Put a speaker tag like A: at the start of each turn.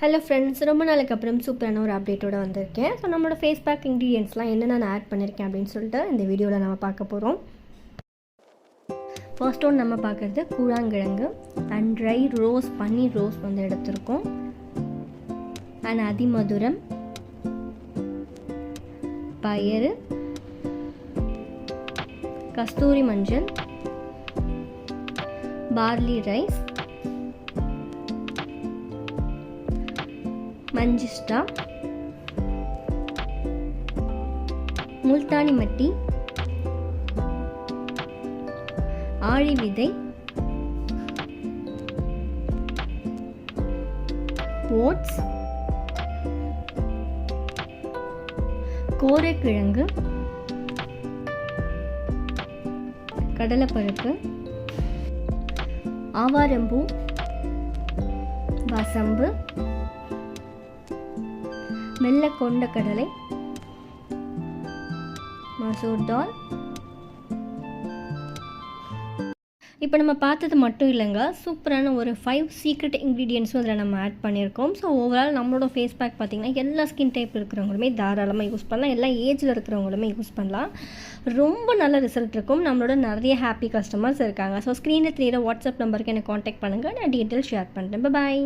A: Hello friends, ரொம்ப நாளுக்கு அப்புறம் சூப்பரான ஒரு அப்டேட்டோடு வந்திருக்கேன். ஸோ நம்மளோட ஃபேஸ் பேக் இன்க்ரீடியன்ட்ஸ்லாம் என்னென்ன நான் ஆட் பண்ணியிருக்கேன் அப்படின்னு சொல்லிட்டு இந்த வீடியோவில் நம்ம பார்க்க போகிறோம். ஃபர்ஸ்ட் ஒன் நம்ம பார்க்குறது கூழாங்கிழங்கு அண்ட் ட்ரை ரோஸ், பன்னீர் ரோஸ் வந்து எடுத்திருக்கோம். அண்ட் அதிமதுரம், பயறு, கஸ்தூரி மஞ்சள், பார்லி ரைஸ், மஞ்சிஸ்டா, முல்தானி மட்டி, ஆழி விதை, ஓட்ஸ், கோரைக்கிழங்கு, கடலைப்பருப்பு, ஆவாரம்பூ, வசம்பு, வெள்ளை கொண்ட கடலை, மசூர் தால். இப்போ நம்ம பார்த்தது மட்டும் இல்லைங்க, சூப்பரான ஒரு 5 சீக்ரெட் இன்க்ரீடியன்ட்ஸும் அதில் நம்ம ஆட் பண்ணியிருக்கோம். ஸோ ஓவரால் நம்மளோட ஃபேஸ் பேக் பார்த்திங்கன்னா எல்லா ஸ்கின் டைப் இருக்கிறவங்களுமே தாராளமாக யூஸ் பண்ணலாம், எல்லா ஏஜில் இருக்கிறவங்களுமே யூஸ் பண்ணலாம். ரொம்ப நல்ல ரிசல்ட் இருக்கும். நம்மளோட நிறைய ஹாப்பி கஸ்டமர்ஸ் இருக்காங்க. ஸோ ஸ்க்ரீனில் தெரியிற வாட்ஸ்அப் நம்பருக்கு எனக்கு காண்டாக்ட் பண்ணுங்கள், நான் டீட்டெயில் ஷேர் பண்ணுறேன். பாய்.